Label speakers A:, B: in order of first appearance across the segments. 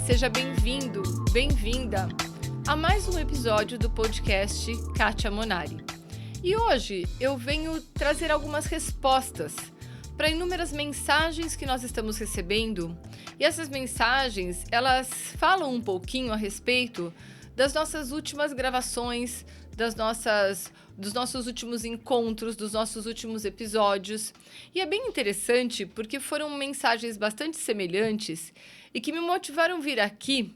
A: Seja bem-vindo, bem-vinda a mais um episódio do podcast Kátia Monari. E hoje eu venho trazer algumas respostas para inúmeras mensagens que nós estamos recebendo. E essas mensagens, elas falam um pouquinho a respeito das nossas últimas gravações, dos nossos últimos encontros, dos nossos últimos episódios. E é bem interessante porque foram mensagens bastante semelhantes e que me motivaram a vir aqui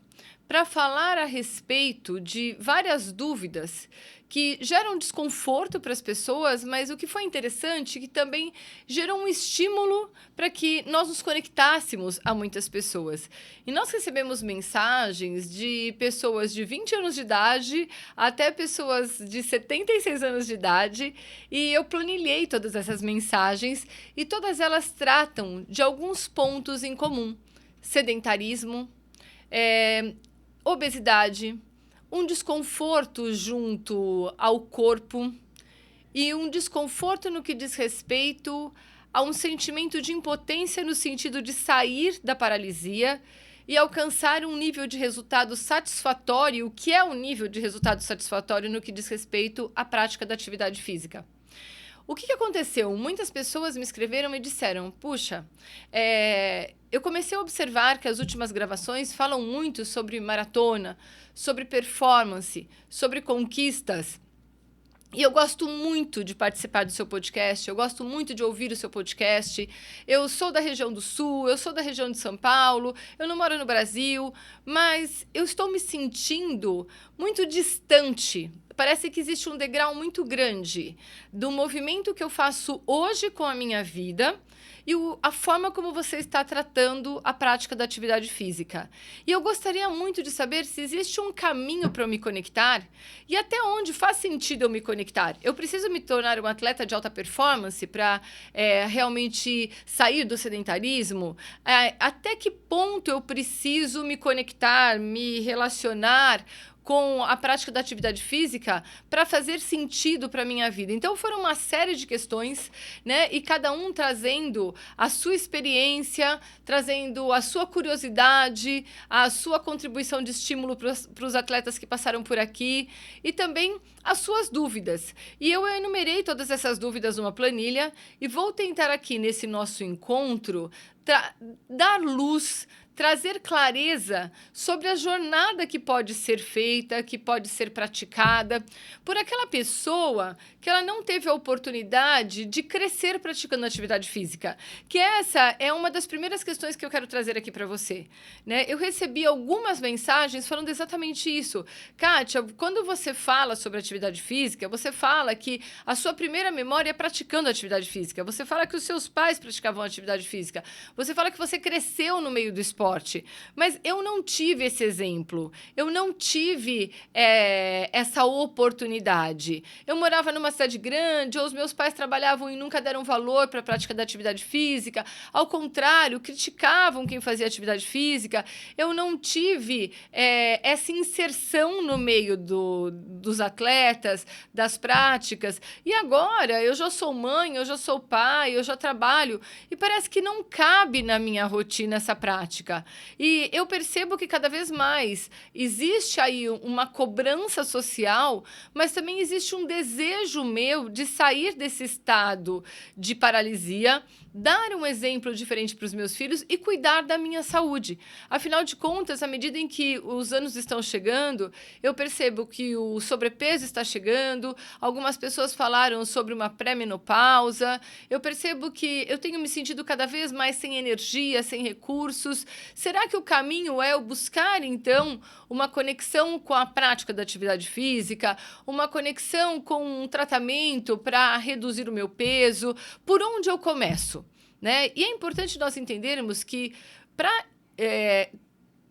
A: para falar a respeito de várias dúvidas que geram desconforto para as pessoas, mas o que foi interessante é que também gerou um estímulo para que nós nos conectássemos a muitas pessoas. E nós recebemos mensagens de pessoas de 20 anos de idade até pessoas de 76 anos de idade, e eu planilhei todas essas mensagens e todas elas tratam de alguns pontos em comum: sedentarismo, obesidade, um desconforto junto ao corpo e um desconforto no que diz respeito a um sentimento de impotência no sentido de sair da paralisia e alcançar um nível de resultado satisfatório. O que é um nível de resultado satisfatório no que diz respeito à prática da atividade física? O que aconteceu? Muitas pessoas me escreveram e disseram: puxa, eu comecei a observar que as últimas gravações falam muito sobre maratona, sobre performance, sobre conquistas. E eu gosto muito de participar do seu podcast, eu gosto muito de ouvir o seu podcast. Eu sou da região do Sul, eu sou da região de São Paulo, eu não moro no Brasil, mas eu estou me sentindo muito distante. Parece que existe um degrau muito grande do movimento que eu faço hoje com a minha vida e a forma como você está tratando a prática da atividade física. E eu gostaria muito de saber se existe um caminho para eu me conectar e até onde faz sentido eu me conectar. Eu preciso me tornar um atleta de alta performance para realmente sair do sedentarismo? Até que ponto eu preciso me conectar, me relacionar com a prática da atividade física para fazer sentido para a minha vida? Então, foram uma série de questões, né? E cada um trazendo a sua experiência, trazendo a sua curiosidade, a sua contribuição de estímulo para os atletas que passaram por aqui e também as suas dúvidas. E eu enumerei todas essas dúvidas numa planilha e vou tentar aqui nesse nosso encontro dar luz, trazer clareza sobre a jornada que pode ser feita, que pode ser praticada por aquela pessoa que ela não teve a oportunidade de crescer praticando atividade física. Que essa é uma das primeiras questões que eu quero trazer aqui para você, né? Eu recebi algumas mensagens falando exatamente isso. Kátia, quando você fala sobre atividade física, você fala que a sua primeira memória é praticando atividade física. Você fala que os seus pais praticavam atividade física. Você fala que você cresceu no meio do esporte. Mas eu não tive esse exemplo, eu não tive essa oportunidade. Eu morava numa cidade grande, ou os meus pais trabalhavam e nunca deram valor para a prática da atividade física. Ao contrário, criticavam quem fazia atividade física. Eu não tive essa inserção no meio dos atletas, das práticas. E agora eu já sou mãe, eu já sou pai, eu já trabalho e parece que não cabe na minha rotina essa prática. E eu percebo que cada vez mais existe aí uma cobrança social, mas também existe um desejo meu de sair desse estado de paralisia, dar um exemplo diferente para os meus filhos e cuidar da minha saúde. Afinal de contas, à medida em que os anos estão chegando, eu percebo que o sobrepeso está chegando, algumas pessoas falaram sobre uma pré-menopausa, eu percebo que eu tenho me sentido cada vez mais sem energia, sem recursos. Será que o caminho é eu buscar, então, uma conexão com a prática da atividade física, uma conexão com um tratamento para reduzir o meu peso? Por onde eu começo? Né? E é importante nós entendermos que para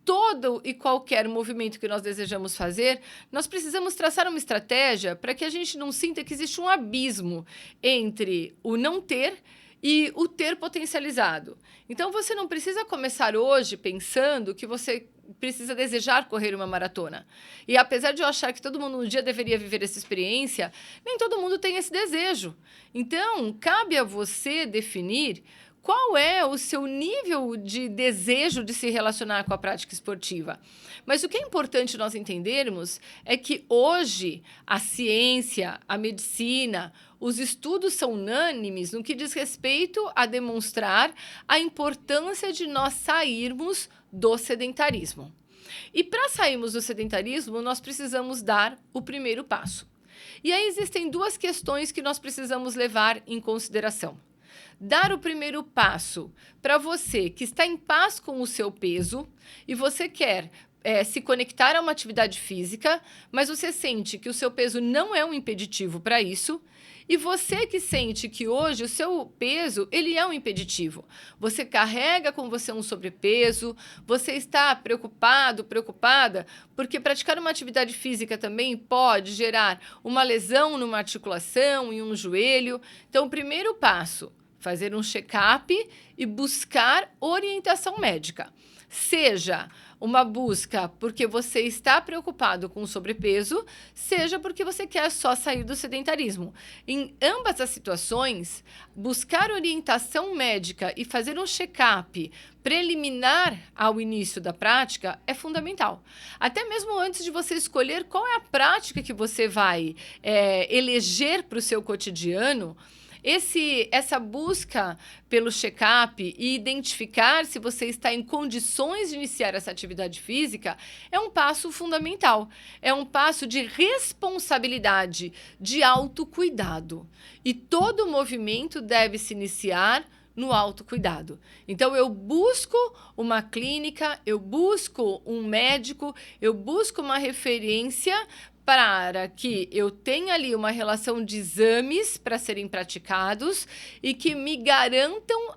A: todo e qualquer movimento que nós desejamos fazer, nós precisamos traçar uma estratégia para que a gente não sinta que existe um abismo entre o não ter e o ter potencializado. Então, você não precisa começar hoje pensando que você precisa desejar correr uma maratona. E apesar de eu achar que todo mundo um dia deveria viver essa experiência, nem todo mundo tem esse desejo. Então, cabe a você definir qual é o seu nível de desejo de se relacionar com a prática esportiva. Mas o que é importante nós entendermos é que hoje a ciência, a medicina, os estudos são unânimes no que diz respeito a demonstrar a importância de nós sairmos do sedentarismo. E para sairmos do sedentarismo, nós precisamos dar o primeiro passo. E aí existem duas questões que nós precisamos levar em consideração. Dar o primeiro passo para você que está em paz com o seu peso e você quer se conectar a uma atividade física, mas você sente que o seu peso não é um impeditivo para isso. E você que sente que hoje o seu peso ele é um impeditivo. Você carrega com você um sobrepeso, você está preocupado, preocupada, porque praticar uma atividade física também pode gerar uma lesão numa articulação, em um joelho. Então, o primeiro passo, fazer um check-up e buscar orientação médica. Seja uma busca porque você está preocupado com o sobrepeso, seja porque você quer só sair do sedentarismo. Em ambas as situações, buscar orientação médica e fazer um check-up preliminar ao início da prática é fundamental. Até mesmo antes de você escolher qual é a prática que você vai eleger para o seu cotidiano, essa busca pelo check-up e identificar se você está em condições de iniciar essa atividade física é um passo fundamental. É um passo de responsabilidade, de autocuidado. E todo movimento deve se iniciar no autocuidado. Então, eu busco uma clínica, eu busco um médico, eu busco uma referência para que eu tenha ali uma relação de exames para serem praticados e que me garantam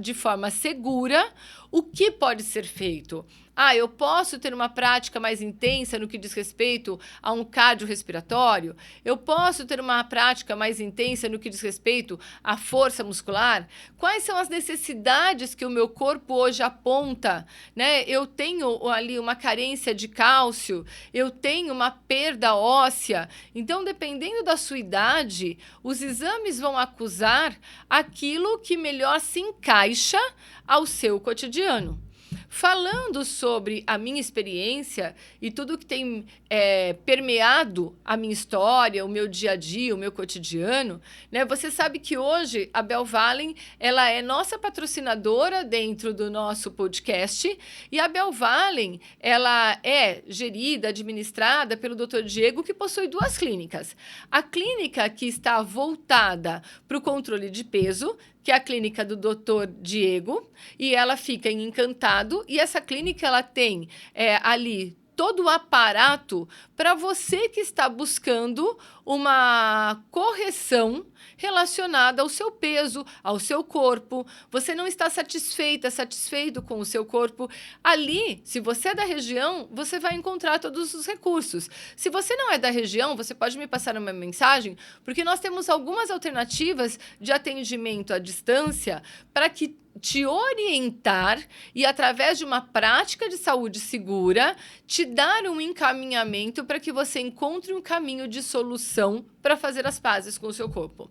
A: de forma segura o que pode ser feito. Eu posso ter uma prática mais intensa no que diz respeito a um cardiorrespiratório? Eu posso ter uma prática mais intensa no que diz respeito à força muscular? Quais são as necessidades que o meu corpo hoje aponta? Né? Eu tenho ali uma carência de cálcio, eu tenho uma perda óssea. Então, dependendo da sua idade, os exames vão acusar aquilo que melhor se encaixa ao seu cotidiano. Falando sobre a minha experiência e tudo que tem permeado a minha história, o meu dia a dia, o meu cotidiano, né? Você sabe que hoje a Bell Vallen, ela é nossa patrocinadora dentro do nosso podcast e a Bell Vallen, ela é gerida, administrada pelo Dr. Diego, que possui 2 clínicas. A clínica que está voltada para o controle de peso, que é a clínica do Dr. Diego, e ela fica em Encantado, e essa clínica ela tem ali todo o aparato para você que está buscando uma correção relacionada ao seu peso, ao seu corpo. Você não está satisfeito com o seu corpo. Ali, se você é da região, você vai encontrar todos os recursos. Se você não é da região, você pode me passar uma mensagem, porque nós temos algumas alternativas de atendimento à distância para que te orientar e, através de uma prática de saúde segura, te dar um encaminhamento para que você encontre um caminho de solução para fazer as pazes com o seu corpo.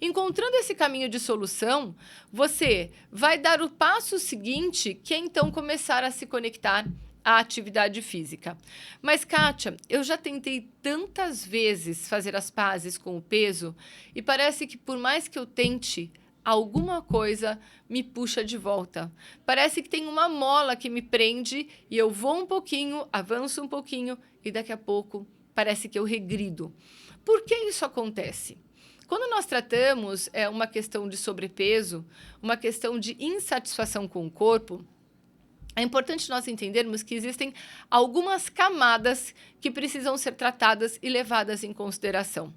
A: Encontrando esse caminho de solução, você vai dar o passo seguinte, que é então começar a se conectar à atividade física. Mas, Kátia, eu já tentei tantas vezes fazer as pazes com o peso e parece que, por mais que eu tente, alguma coisa me puxa de volta. Parece que tem uma mola que me prende e eu vou um pouquinho, avanço um pouquinho e daqui a pouco parece que eu regrido. Por que isso acontece? Quando nós tratamos uma questão de sobrepeso, uma questão de insatisfação com o corpo, é importante nós entendermos que existem algumas camadas que precisam ser tratadas e levadas em consideração.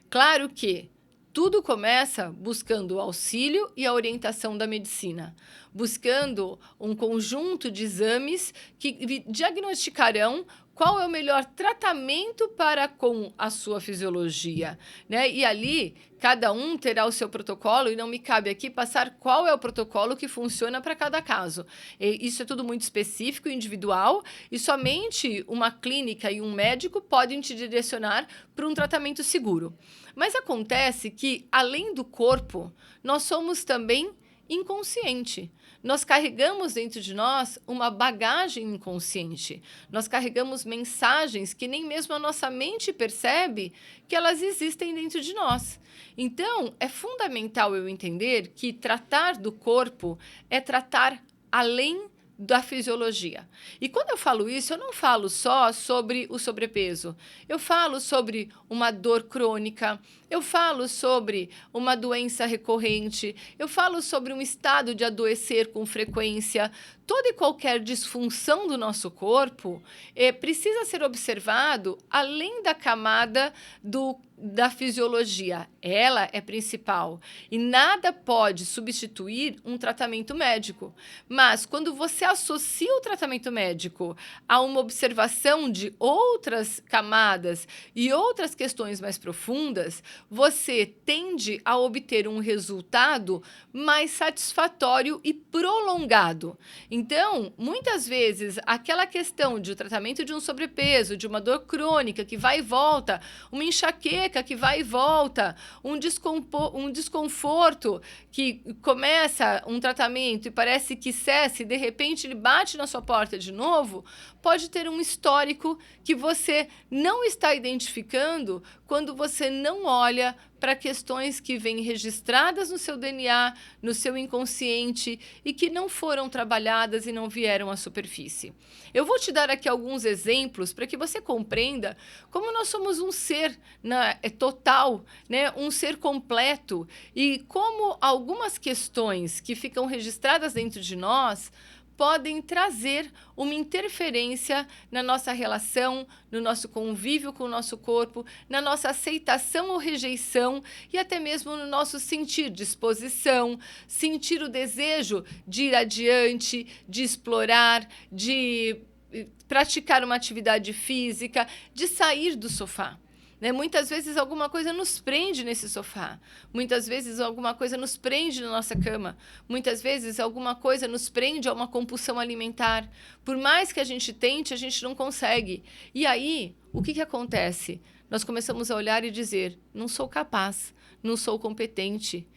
A: Claro que tudo começa buscando o auxílio e a orientação da medicina, buscando um conjunto de exames que diagnosticarão qual é o melhor tratamento para com a sua fisiologia, né? E ali, cada um terá o seu protocolo e não me cabe aqui passar qual é o protocolo que funciona para cada caso. Isso é tudo muito específico, individual, e somente uma clínica e um médico podem te direcionar para um tratamento seguro. Mas acontece que, além do corpo, nós somos também inconsciente. Nós carregamos dentro de nós uma bagagem inconsciente. Nós carregamos mensagens que nem mesmo a nossa mente percebe que elas existem dentro de nós. Então, é fundamental eu entender que tratar do corpo é tratar além da fisiologia. E quando eu falo isso, eu não falo só sobre o sobrepeso. Eu falo sobre uma dor crônica, eu falo sobre uma doença recorrente, eu falo sobre um estado de adoecer com frequência. Toda e qualquer disfunção do nosso corpo precisa ser observado além da camada da fisiologia. Ela é principal e nada pode substituir um tratamento médico. Mas quando você associa o tratamento médico a uma observação de outras camadas e outras questões mais profundas, você tende a obter um resultado mais satisfatório e prolongado. Então, muitas vezes, aquela questão de tratamento de um sobrepeso, de uma dor crônica que vai e volta, uma enxaqueca que vai e volta, um desconforto que começa um tratamento e parece que cessa e de repente ele bate na sua porta de novo, pode ter um histórico que você não está identificando quando você não olha para questões que vêm registradas no seu DNA, no seu inconsciente e que não foram trabalhadas e não vieram à superfície. Eu vou te dar aqui alguns exemplos para que você compreenda como nós somos um ser total, né? Um ser completo e como algumas questões que ficam registradas dentro de nós podem trazer uma interferência na nossa relação, no nosso convívio com o nosso corpo, na nossa aceitação ou rejeição e até mesmo no nosso sentir disposição, sentir o desejo de ir adiante, de explorar, de praticar uma atividade física, de sair do sofá. Muitas vezes alguma coisa nos prende nesse sofá, muitas vezes alguma coisa nos prende na nossa cama, muitas vezes alguma coisa nos prende a uma compulsão alimentar. Por mais que a gente tente, a gente não consegue. E aí, o que acontece? Nós começamos a olhar e dizer, não sou capaz, não sou competente.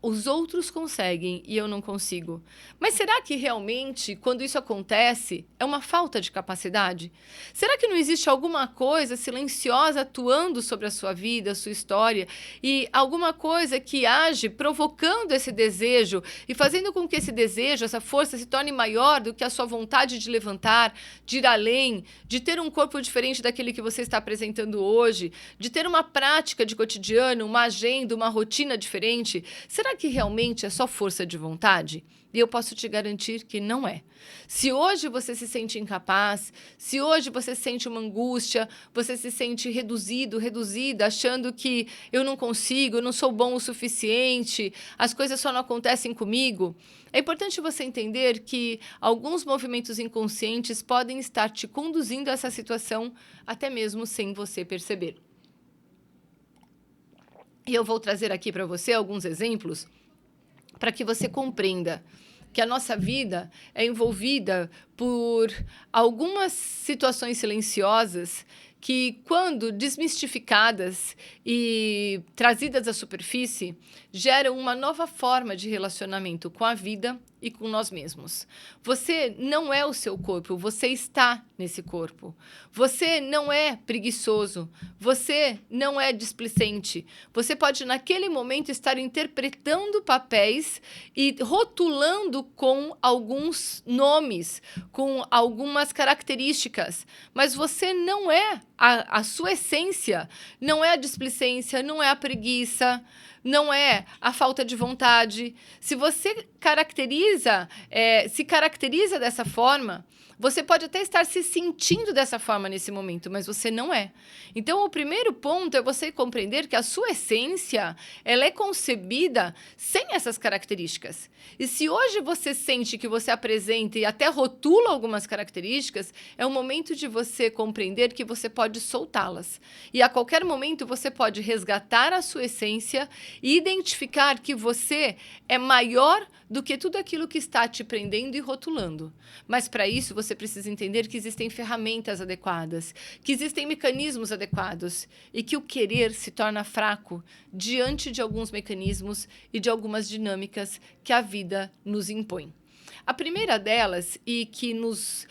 A: Os outros conseguem e eu não consigo. Mas será que realmente, quando isso acontece, é uma falta de capacidade? Será que não existe alguma coisa silenciosa atuando sobre a sua vida, a sua história, e alguma coisa que age provocando esse desejo e fazendo com que esse desejo, essa força, se torne maior do que a sua vontade de levantar, de ir além, de ter um corpo diferente daquele que você está apresentando hoje, de ter uma prática de cotidiano, uma agenda, uma rotina diferente? Será que realmente é só força de vontade? E eu posso te garantir que não é. Se hoje você se sente incapaz, se hoje você sente uma angústia, você se sente reduzida, achando que eu não consigo, eu não sou bom o suficiente, as coisas só não acontecem comigo, é importante você entender que alguns movimentos inconscientes podem estar te conduzindo a essa situação até mesmo sem você perceber. E eu vou trazer aqui para você alguns exemplos para que você compreenda que a nossa vida é envolvida por algumas situações silenciosas que, quando desmistificadas e trazidas à superfície, geram uma nova forma de relacionamento com a vida e com nós mesmos. Você não é o seu corpo, você está nesse corpo. Você não é preguiçoso, você não é displicente. Você pode, naquele momento, estar interpretando papéis e rotulando com alguns nomes, com algumas características, mas você não é a sua essência, não é a displicência, não é a preguiça, não é a falta de vontade. Se você se caracteriza dessa forma, você pode até estar se sentindo dessa forma nesse momento, mas você não é. Então, o primeiro ponto é você compreender que a sua essência, ela é concebida sem essas características. E se hoje você sente que você apresenta e até rotula algumas características, é o momento de você compreender que você pode soltá-las. E a qualquer momento você pode resgatar a sua essência e identificar que você é maior do que tudo aquilo que está te prendendo e rotulando. Mas para isso você precisa entender que existem ferramentas adequadas, que existem mecanismos adequados e que o querer se torna fraco diante de alguns mecanismos e de algumas dinâmicas que a vida nos impõe. A primeira delas, e que nos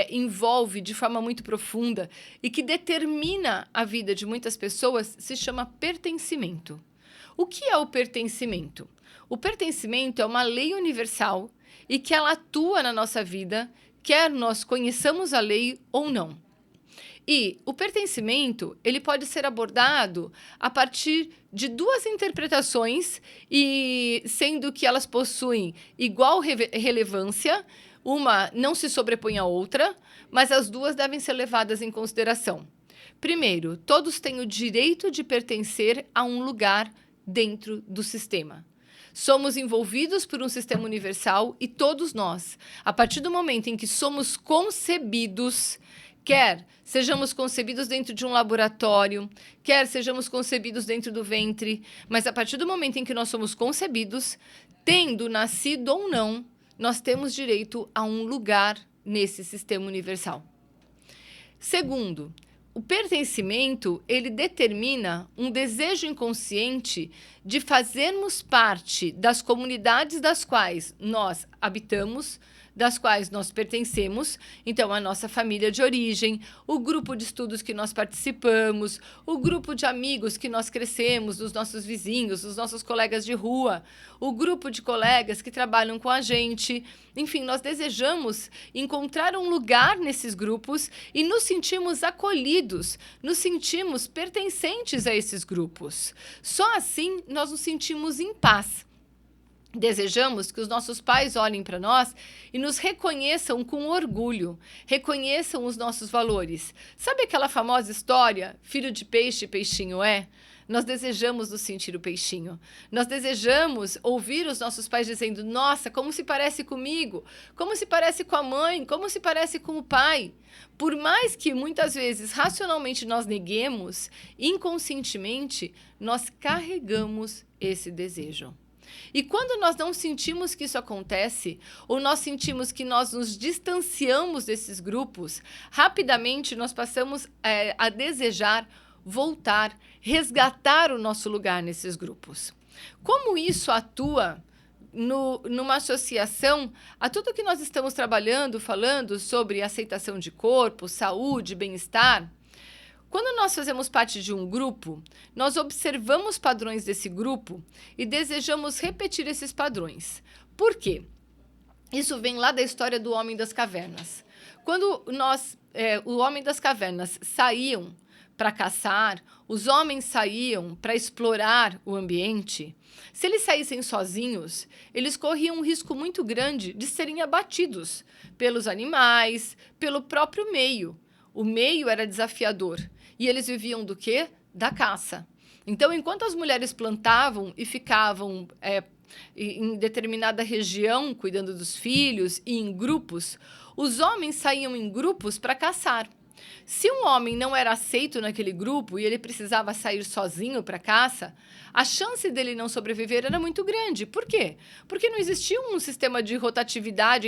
A: envolve de forma muito profunda e que determina a vida de muitas pessoas, se chama pertencimento. O que é o pertencimento? O pertencimento é uma lei universal e que ela atua na nossa vida, quer nós conheçamos a lei ou não. E o pertencimento, ele pode ser abordado a partir de duas interpretações, e sendo que elas possuem igual relevância, uma não se sobrepõe à outra, mas as duas devem ser levadas em consideração. Primeiro, todos têm o direito de pertencer a um lugar dentro do sistema. Somos envolvidos por um sistema universal e todos nós, a partir do momento em que somos concebidos, quer sejamos concebidos dentro de um laboratório, quer sejamos concebidos dentro do ventre, mas a partir do momento em que nós somos concebidos, tendo nascido ou não, nós temos direito a um lugar nesse sistema universal. Segundo, o pertencimento, ele determina um desejo inconsciente de fazermos parte das comunidades das quais nós habitamos, das quais nós pertencemos, então a nossa família de origem, o grupo de estudos que nós participamos, o grupo de amigos que nós crescemos, dos nossos vizinhos, dos nossos colegas de rua, o grupo de colegas que trabalham com a gente. Enfim, nós desejamos encontrar um lugar nesses grupos e nos sentimos acolhidos, nos sentimos pertencentes a esses grupos. Só assim nós nos sentimos em paz. Desejamos que os nossos pais olhem para nós e nos reconheçam com orgulho, reconheçam os nossos valores. Sabe aquela famosa história, filho de peixe, peixinho é? Nós desejamos nos sentir o peixinho. Nós desejamos ouvir os nossos pais dizendo, nossa, como se parece comigo, como se parece com a mãe, como se parece com o pai. Por mais que muitas vezes racionalmente nós neguemos, inconscientemente nós carregamos esse desejo. E quando nós não sentimos que isso acontece, ou nós sentimos que nós nos distanciamos desses grupos, rapidamente nós passamos a desejar voltar, resgatar o nosso lugar nesses grupos. Como isso atua numa associação a tudo que nós estamos trabalhando, falando sobre aceitação de corpo, saúde, bem-estar? Quando nós fazemos parte de um grupo, nós observamos padrões desse grupo e desejamos repetir esses padrões. Por quê? Isso vem lá da história do Homem das Cavernas. Quando o Homem das Cavernas saíam para caçar, os homens saíam para explorar o ambiente, se eles saíssem sozinhos, eles corriam um risco muito grande de serem abatidos pelos animais, pelo próprio meio. O meio era desafiador. E eles viviam do quê? Da caça. Então, enquanto as mulheres plantavam e ficavam em determinada região, cuidando dos filhos e em grupos, os homens saíam em grupos para caçar. Se um homem não era aceito naquele grupo e ele precisava sair sozinho para caça, a chance dele não sobreviver era muito grande. Por quê? Porque não existia um sistema de rotatividade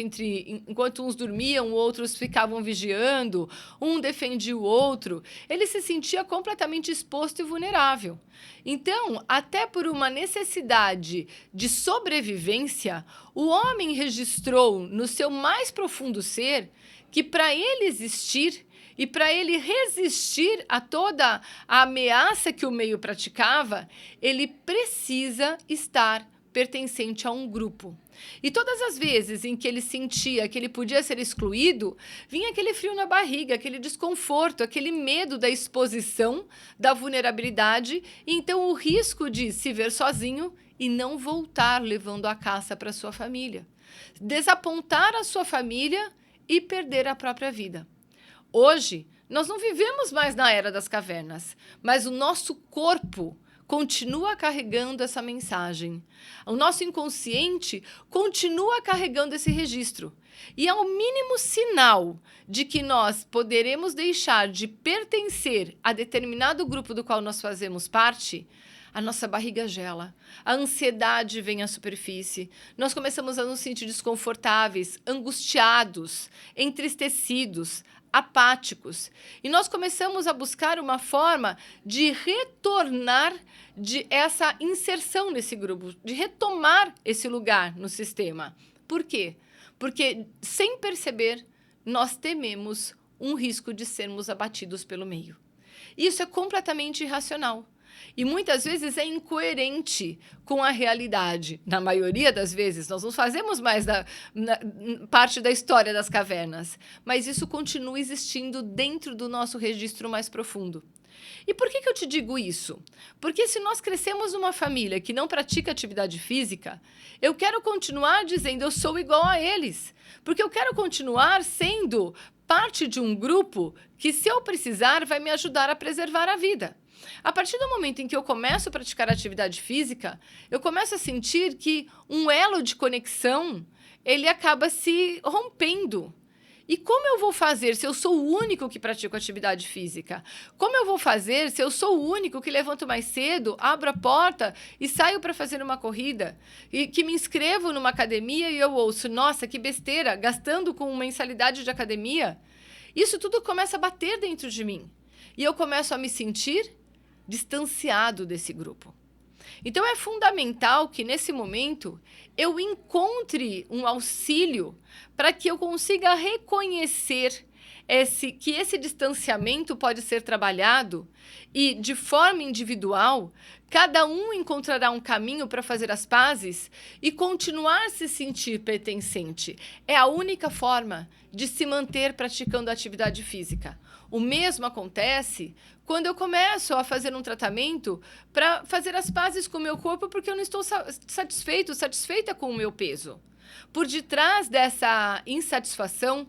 A: enquanto uns dormiam, outros ficavam vigiando, um defendia o outro. Ele se sentia completamente exposto e vulnerável. Então, até por uma necessidade de sobrevivência, o homem registrou no seu mais profundo ser que para ele existir e para ele resistir a toda a ameaça que o meio praticava, ele precisa estar pertencente a um grupo. E todas as vezes em que ele sentia que ele podia ser excluído, vinha aquele frio na barriga, aquele desconforto, aquele medo da exposição, da vulnerabilidade, e então o risco de se ver sozinho e não voltar levando a caça para sua família. Desapontar a sua família e perder a própria vida. Hoje, nós não vivemos mais na era das cavernas, mas o nosso corpo continua carregando essa mensagem. O nosso inconsciente continua carregando esse registro. E é o mínimo sinal de que nós poderemos deixar de pertencer a determinado grupo do qual nós fazemos parte, a nossa barriga gela, a ansiedade vem à superfície, nós começamos a nos sentir desconfortáveis, angustiados, entristecidos, apáticos. E nós começamos a buscar uma forma de retornar de essa inserção nesse grupo, de retomar esse lugar no sistema. Por quê? Porque, sem perceber, nós tememos um risco de sermos abatidos pelo meio. Isso é completamente irracional. E muitas vezes é incoerente com a realidade. Na maioria das vezes, nós não fazemos mais parte da história das cavernas, mas isso continua existindo dentro do nosso registro mais profundo. E por que eu te digo isso? Porque se nós crescemos numa família que não pratica atividade física, eu quero continuar dizendo eu sou igual a eles. Porque eu quero continuar sendo parte de um grupo que, se eu precisar, vai me ajudar a preservar a vida. A partir do momento em que eu começo a praticar atividade física, eu começo a sentir que um elo de conexão, ele acaba se rompendo. E como eu vou fazer se eu sou o único que pratico atividade física? Como eu vou fazer se eu sou o único que levanto mais cedo, abro a porta e saio para fazer uma corrida? E que me inscrevo numa academia e eu ouço, nossa, que besteira, gastando com mensalidade de academia? Isso tudo começa a bater dentro de mim. E eu começo a me sentir distanciado desse grupo. Então, é fundamental que, nesse momento, eu encontre um auxílio para que eu consiga reconhecer que esse distanciamento pode ser trabalhado e, de forma individual, cada um encontrará um caminho para fazer as pazes e continuar a se sentir pertencente. É a única forma de se manter praticando atividade física. O mesmo acontece quando eu começo a fazer um tratamento para fazer as pazes com o meu corpo porque eu não estou satisfeita com o meu peso. Por detrás dessa insatisfação,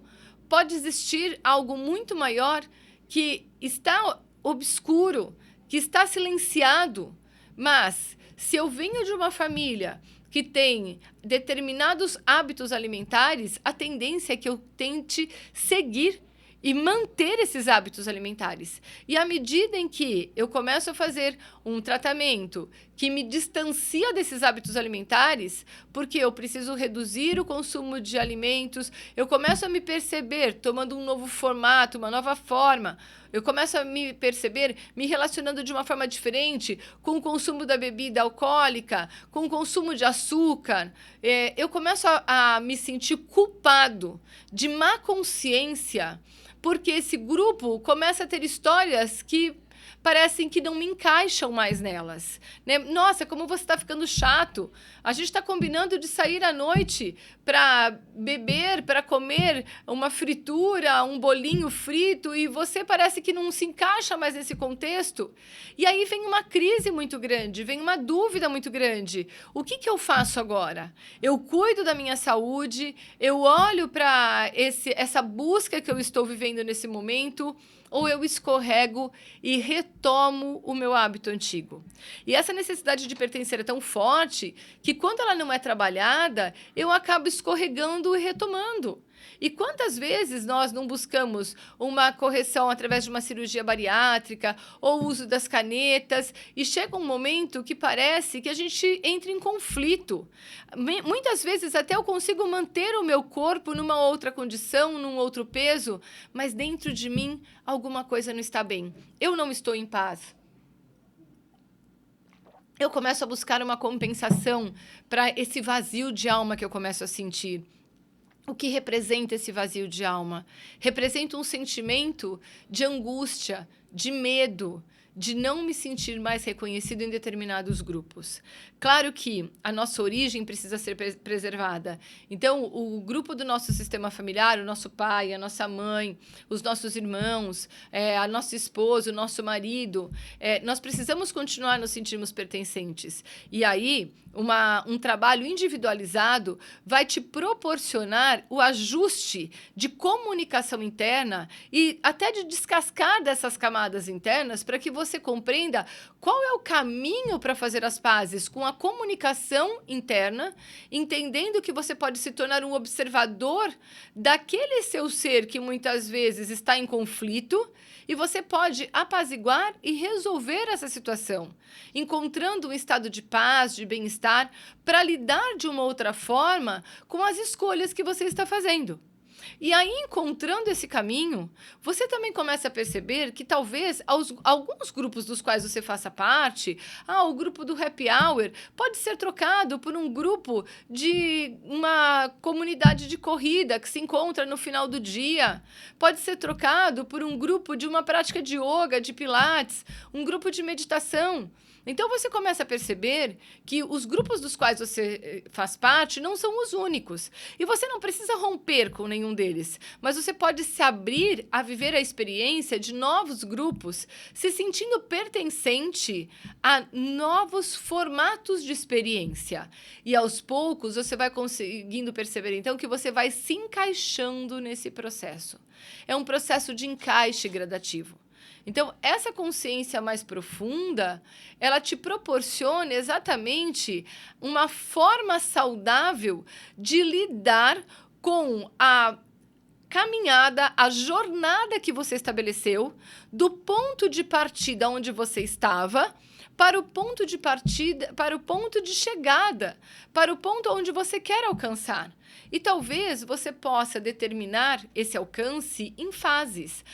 A: pode existir algo muito maior que está obscuro, que está silenciado. Mas, se eu venho de uma família que tem determinados hábitos alimentares, a tendência é que eu tente seguir e manter esses hábitos alimentares. E à medida em que eu começo a fazer um tratamento que me distancia desses hábitos alimentares, porque eu preciso reduzir o consumo de alimentos, eu começo a me perceber tomando um novo formato, uma nova forma, eu começo a me perceber me relacionando de uma forma diferente com o consumo da bebida alcoólica, com o consumo de açúcar. Eu começo a me sentir culpado, de má consciência, porque esse grupo começa a ter histórias que parecem que não me encaixam mais nelas, né? Nossa, como você está ficando chato. A gente está combinando de sair à noite para beber, para comer uma fritura, um bolinho frito, e você parece que não se encaixa mais nesse contexto. E aí vem uma crise muito grande, vem uma dúvida muito grande. O que eu faço agora? Eu cuido da minha saúde, eu olho para essa busca que eu estou vivendo nesse momento, ou eu escorrego e retomo o meu hábito antigo. E essa necessidade de pertencer é tão forte que, quando ela não é trabalhada, eu acabo escorregando e retomando. E quantas vezes nós não buscamos uma correção através de uma cirurgia bariátrica ou o uso das canetas, e chega um momento que parece que a gente entra em conflito. Muitas vezes até eu consigo manter o meu corpo numa outra condição, num outro peso, mas dentro de mim alguma coisa não está bem. Eu não estou em paz. Eu começo a buscar uma compensação para esse vazio de alma que eu começo a sentir. O que representa esse vazio de alma? Representa um sentimento de angústia, de medo, de não me sentir mais reconhecido em determinados grupos. Claro que a nossa origem precisa ser preservada. Então, o grupo do nosso sistema familiar, o nosso pai, a nossa mãe, os nossos irmãos, a nossa esposa, o nosso marido, nós precisamos continuar nos sentirmos pertencentes. E aí, um trabalho individualizado vai te proporcionar o ajuste de comunicação interna e até de descascar dessas camadas internas para que você você compreenda qual é o caminho para fazer as pazes com a comunicação interna, entendendo que você pode se tornar um observador daquele seu ser que muitas vezes está em conflito, e você pode apaziguar e resolver essa situação, encontrando um estado de paz, de bem-estar, para lidar de uma outra forma com as escolhas que você está fazendo. E aí, encontrando esse caminho, você também começa a perceber que talvez alguns grupos dos quais você faça parte, o grupo do happy hour, pode ser trocado por um grupo de uma comunidade de corrida que se encontra no final do dia, pode ser trocado por um grupo de uma prática de yoga, de pilates, um grupo de meditação. Então, você começa a perceber que os grupos dos quais você faz parte não são os únicos. E você não precisa romper com nenhum deles, mas você pode se abrir a viver a experiência de novos grupos, se sentindo pertencente a novos formatos de experiência. E, aos poucos, você vai conseguindo perceber, então, que você vai se encaixando nesse processo. É um processo de encaixe gradativo. Então, essa consciência mais profunda, ela te proporciona exatamente uma forma saudável de lidar com a caminhada, a jornada que você estabeleceu, do ponto de partida onde você estava, para o ponto de partida, para o ponto de chegada, para o ponto onde você quer alcançar. E talvez você possa determinar esse alcance em fases.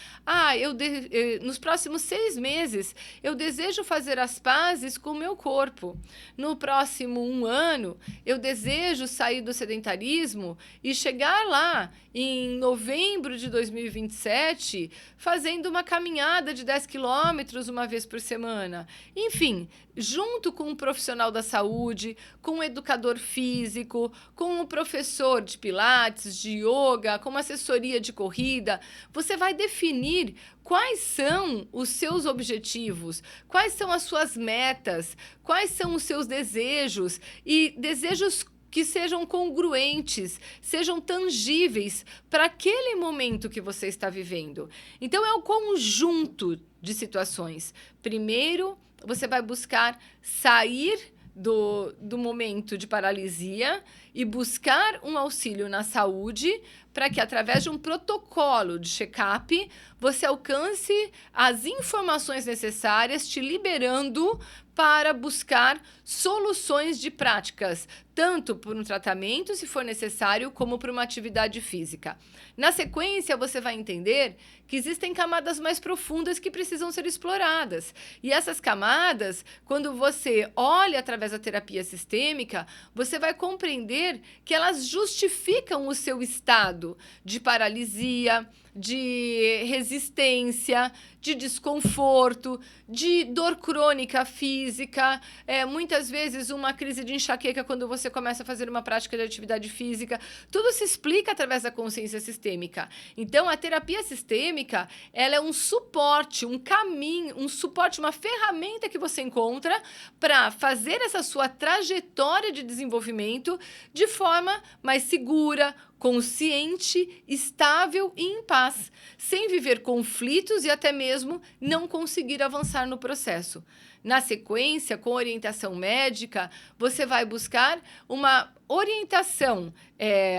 A: Nos próximos 6 meses, eu desejo fazer as pazes com o meu corpo. No próximo 1 ano, eu desejo sair do sedentarismo e chegar lá em novembro de 2027, fazendo uma caminhada de 10 quilômetros uma vez por semana. Enfim, junto com um profissional da saúde, com um educador físico, com um professor de pilates, de yoga, com uma assessoria de corrida, você vai definir quais são os seus objetivos, quais são as suas metas, quais são os seus desejos e desejos que sejam congruentes, sejam tangíveis para aquele momento que você está vivendo. Então, é um conjunto de situações. Primeiro, você vai buscar sair do momento de paralisia e buscar um auxílio na saúde para que, através de um protocolo de check-up, você alcance as informações necessárias, te liberando para buscar soluções de práticas, tanto por um tratamento, se for necessário, como por uma atividade física. Na sequência, você vai entender que existem camadas mais profundas que precisam ser exploradas. E essas camadas, quando você olha através da terapia sistêmica, você vai compreender que elas justificam o seu estado de paralisia, de resistência, de desconforto, de dor crônica física, muitas vezes uma crise de enxaqueca quando você começa a fazer uma prática de atividade física. Tudo se explica através da consciência sistêmica. Então, a terapia sistêmica, ela é um suporte, um caminho, um suporte, uma ferramenta que você encontra para fazer essa sua trajetória de desenvolvimento de forma mais segura, consciente, estável e em paz, sem viver conflitos e até mesmo não conseguir avançar no processo. Na sequência, com orientação médica, você vai buscar uma orientação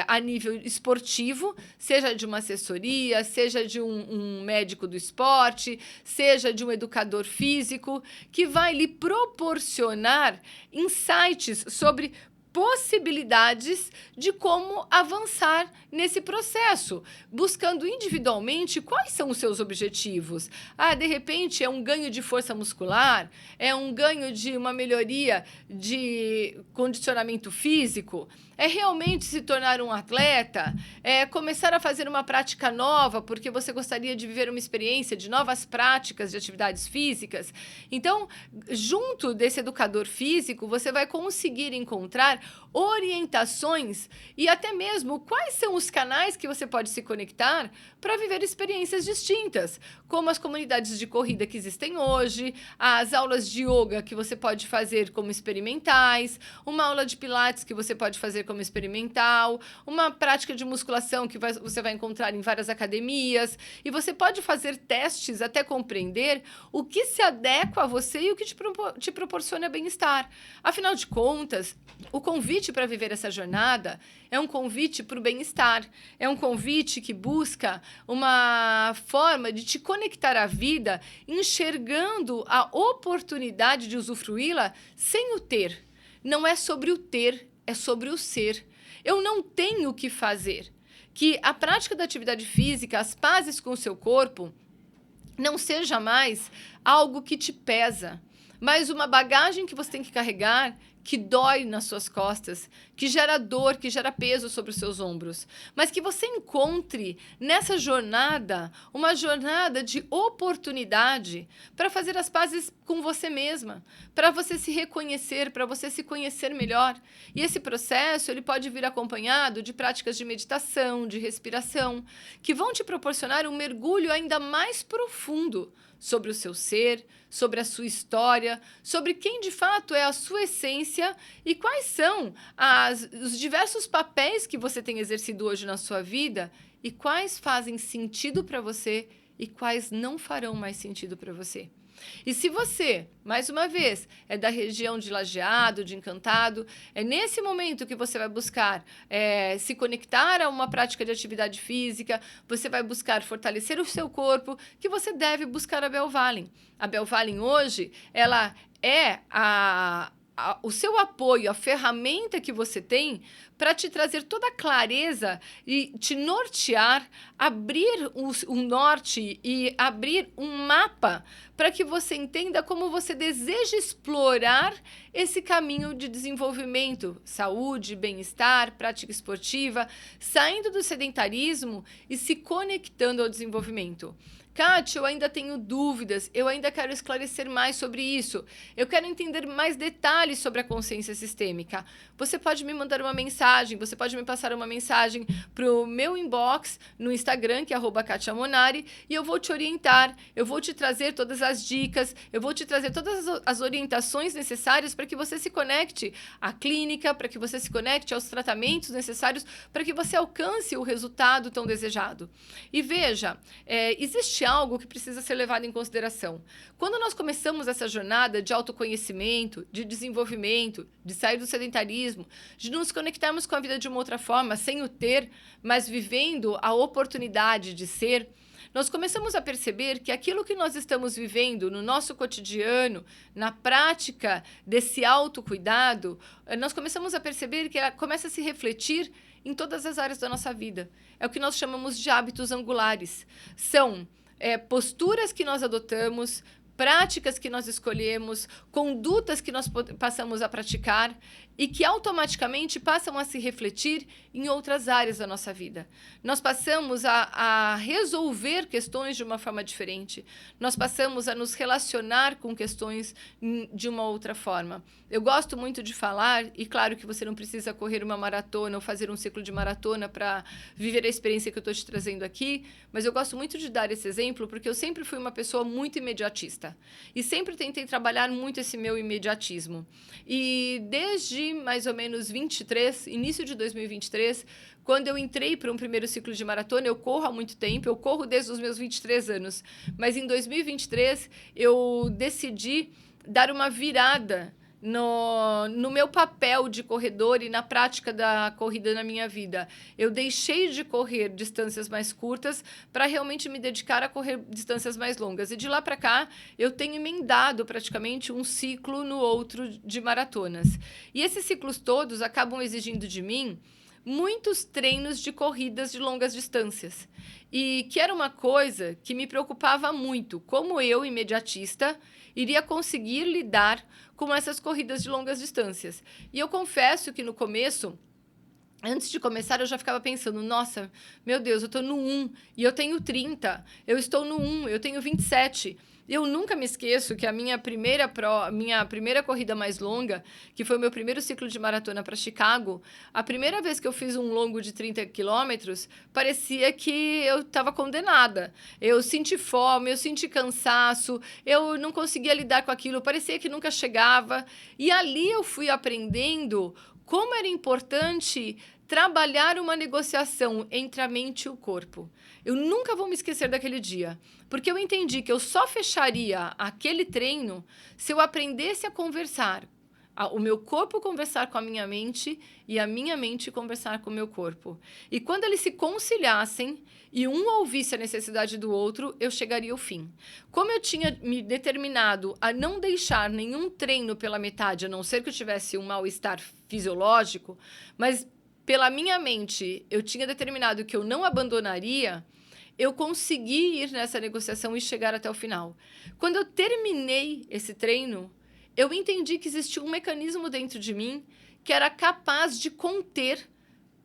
A: a nível esportivo, seja de uma assessoria, seja de um médico do esporte, seja de um educador físico, que vai lhe proporcionar insights sobre possibilidades de como avançar nesse processo, buscando individualmente quais são os seus objetivos. De repente, é um ganho de força muscular, é um ganho de uma melhoria de condicionamento físico, é realmente se tornar um atleta, é começar a fazer uma prática nova, porque você gostaria de viver uma experiência de novas práticas de atividades físicas. Então, junto desse educador físico, você vai conseguir encontrar orientações e até mesmo quais são os canais que você pode se conectar para viver experiências distintas, como as comunidades de corrida que existem hoje, as aulas de yoga que você pode fazer como experimentais, uma aula de pilates que você pode fazer como experimental, uma prática de musculação que você vai encontrar em várias academias, e você pode fazer testes até compreender o que se adequa a você e o que te proporciona bem-estar. Afinal de contas, o convite para viver essa jornada é um convite para o bem-estar, é um convite que busca uma forma de te conectar à vida, enxergando a oportunidade de usufruí-la sem o ter. Não é sobre o ter, é sobre o ser. Eu não tenho o que fazer. Que a prática da atividade física, as pazes com o seu corpo, não seja mais algo que te pesa, mas uma bagagem que você tem que carregar, que dói nas suas costas, que gera dor, que gera peso sobre os seus ombros. Mas que você encontre nessa jornada uma jornada de oportunidade para fazer as pazes com você mesma, para você se reconhecer, para você se conhecer melhor. E esse processo ele pode vir acompanhado de práticas de meditação, de respiração, que vão te proporcionar um mergulho ainda mais profundo sobre o seu ser, sobre a sua história, sobre quem de fato é a sua essência e quais são os diversos papéis que você tem exercido hoje na sua vida e quais fazem sentido para você e quais não farão mais sentido para você. E se você, mais uma vez, é da região de Lajeado, de Encantado, é nesse momento que você vai buscar se conectar a uma prática de atividade física, você vai buscar fortalecer o seu corpo, que você deve buscar a Bellvalin. A Bellvalin hoje, ela é o seu apoio, a ferramenta que você tem para te trazer toda a clareza e te nortear, abrir o norte e abrir um mapa para que você entenda como você deseja explorar esse caminho de desenvolvimento, saúde, bem-estar, prática esportiva, saindo do sedentarismo e se conectando ao desenvolvimento. Kátia, eu ainda tenho dúvidas, eu ainda quero esclarecer mais sobre isso, eu quero entender mais detalhes sobre a consciência sistêmica. Você pode me mandar uma mensagem, você pode me passar uma mensagem para o meu inbox no Instagram, que é @KatiaMonari, e eu vou te orientar, eu vou te trazer todas as dicas, eu vou te trazer todas as orientações necessárias para que você se conecte à clínica, para que você se conecte aos tratamentos necessários, para que você alcance o resultado tão desejado. E veja, existe algo que precisa ser levado em consideração. Quando nós começamos essa jornada de autoconhecimento, de desenvolvimento, de sair do sedentarismo, de nos conectarmos com a vida de uma outra forma, sem o ter, mas vivendo a oportunidade de ser, nós começamos a perceber que aquilo que nós estamos vivendo no nosso cotidiano, na prática desse autocuidado, nós começamos a perceber que ela começa a se refletir em todas as áreas da nossa vida. É o que nós chamamos de hábitos angulares. São posturas que nós adotamos, práticas que nós escolhemos, condutas que nós passamos a praticar e que automaticamente passam a se refletir em outras áreas da nossa vida. Nós passamos a resolver questões de uma forma diferente. Nós passamos a nos relacionar com questões de uma outra forma. Eu gosto muito de falar, e claro que você não precisa correr uma maratona ou fazer um ciclo de maratona para viver a experiência que eu estou te trazendo aqui, mas eu gosto muito de dar esse exemplo porque eu sempre fui uma pessoa muito imediatista e sempre tentei trabalhar muito esse meu imediatismo. E desde mais ou menos início de 2023, quando eu entrei para um primeiro ciclo de maratona, eu corro há muito tempo, eu corro desde os meus 23 anos, mas em 2023 eu decidi dar uma virada no meu papel de corredor e na prática da corrida na minha vida. Eu deixei de correr distâncias mais curtas para realmente me dedicar a correr distâncias mais longas. E de lá para cá, eu tenho emendado praticamente um ciclo no outro de maratonas. E esses ciclos todos acabam exigindo de mim muitos treinos de corridas de longas distâncias. E que era uma coisa que me preocupava muito, como eu, imediatista, iria conseguir lidar com essas corridas de longas distâncias. E eu confesso que no começo, antes de começar, eu já ficava pensando, nossa, meu Deus, eu estou no 1 e eu tenho 30, eu estou no 1, eu tenho 27. Eu nunca me esqueço que a minha primeira corrida mais longa, que foi o meu primeiro ciclo de maratona para Chicago, a primeira vez que eu fiz um longo de 30 quilômetros, parecia que eu estava condenada. Eu senti fome, eu senti cansaço, eu não conseguia lidar com aquilo, parecia que nunca chegava. E ali eu fui aprendendo como era importante trabalhar uma negociação entre a mente e o corpo. Eu nunca vou me esquecer daquele dia, porque eu entendi que eu só fecharia aquele treino se eu aprendesse a conversar. O meu corpo conversar com a minha mente e a minha mente conversar com o meu corpo. E quando eles se conciliassem e um ouvisse a necessidade do outro, eu chegaria ao fim. Como eu tinha me determinado a não deixar nenhum treino pela metade, a não ser que eu tivesse um mal-estar fisiológico, mas pela minha mente eu tinha determinado que eu não abandonaria, eu consegui ir nessa negociação e chegar até o final. Quando eu terminei esse treino, eu entendi que existia um mecanismo dentro de mim que era capaz de conter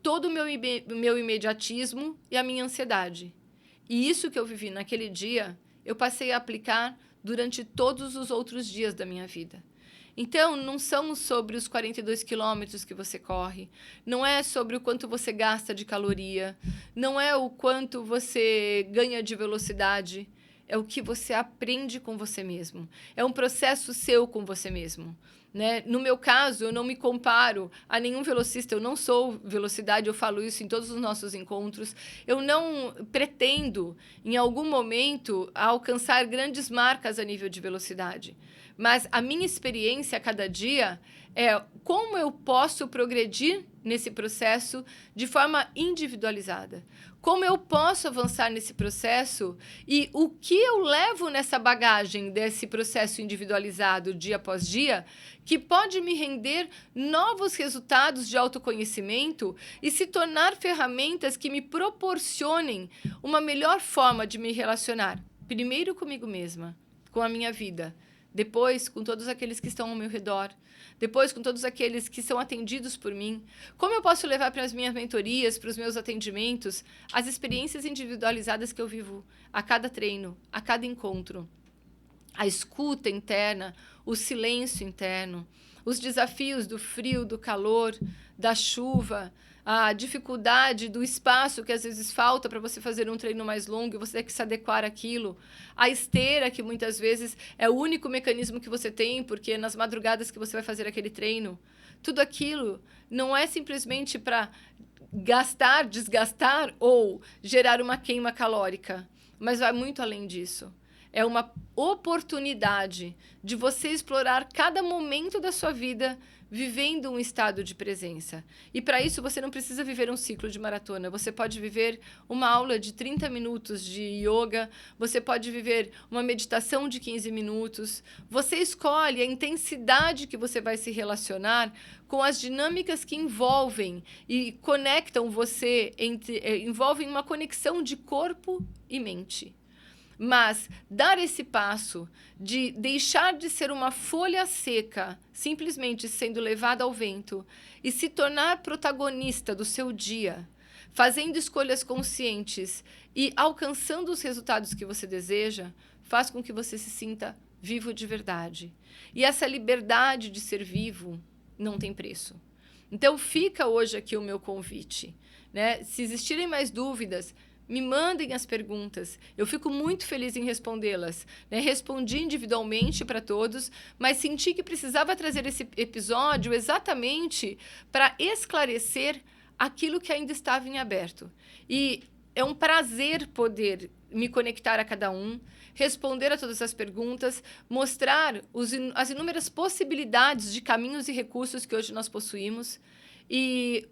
A: todo o meu imediatismo e a minha ansiedade. E isso que eu vivi naquele dia, eu passei a aplicar durante todos os outros dias da minha vida. Então, não são sobre os 42 quilômetros que você corre, não é sobre o quanto você gasta de caloria, não é o quanto você ganha de velocidade, é o que você aprende com você mesmo. É um processo seu com você mesmo. Né? No meu caso, eu não me comparo a nenhum velocista, eu não sou velocidade, eu falo isso em todos os nossos encontros. Eu não pretendo, em algum momento, alcançar grandes marcas a nível de velocidade. Mas a minha experiência a cada dia é como eu posso progredir nesse processo de forma individualizada. Como eu posso avançar nesse processo e o que eu levo nessa bagagem desse processo individualizado dia após dia, que pode me render novos resultados de autoconhecimento e se tornar ferramentas que me proporcionem uma melhor forma de me relacionar, primeiro comigo mesma, com a minha vida, depois com todos aqueles que estão ao meu redor, depois com todos aqueles que são atendidos por mim. Como eu posso levar para as minhas mentorias, para os meus atendimentos, as experiências individualizadas que eu vivo a cada treino, a cada encontro. A escuta interna, o silêncio interno, os desafios do frio, do calor, da chuva, a dificuldade do espaço que às vezes falta para você fazer um treino mais longo e você tem que se adequar àquilo, a esteira que muitas vezes é o único mecanismo que você tem, porque é nas madrugadas que você vai fazer aquele treino. Tudo aquilo não é simplesmente para gastar, desgastar ou gerar uma queima calórica, mas vai muito além disso. É uma oportunidade de você explorar cada momento da sua vida vivendo um estado de presença. E para isso você não precisa viver um ciclo de maratona. Você pode viver uma aula de 30 minutos de yoga, você pode viver uma meditação de 15 minutos. Você escolhe a intensidade que você vai se relacionar com as dinâmicas que envolvem e conectam você, envolvem uma conexão de corpo e mente. Mas dar esse passo de deixar de ser uma folha seca, simplesmente sendo levada ao vento, e se tornar protagonista do seu dia, fazendo escolhas conscientes e alcançando os resultados que você deseja, faz com que você se sinta vivo de verdade. E essa liberdade de ser vivo não tem preço. Então fica hoje aqui o meu convite, né? Se existirem mais dúvidas, me mandem as perguntas. Eu fico muito feliz em respondê-las. Né? Respondi individualmente para todos, mas senti que precisava trazer esse episódio exatamente para esclarecer aquilo que ainda estava em aberto. E é um prazer poder me conectar a cada um, responder a todas as perguntas, mostrar as inúmeras possibilidades de caminhos e recursos que hoje nós possuímos e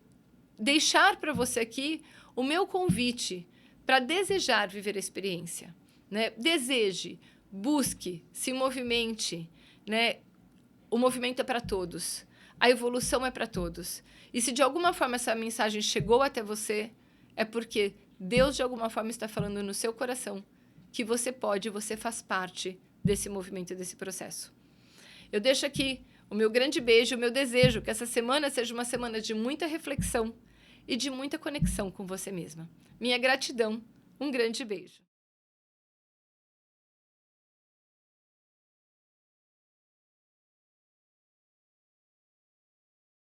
A: deixar para você aqui o meu convite para desejar viver a experiência. Né? Deseje, busque, se movimente. Né? O movimento é para todos. A evolução é para todos. E se de alguma forma essa mensagem chegou até você, é porque Deus de alguma forma está falando no seu coração que você pode, você faz parte desse movimento, desse processo. Eu deixo aqui o meu grande beijo, o meu desejo que essa semana seja uma semana de muita reflexão e de muita conexão com você mesma. Minha gratidão, um grande beijo.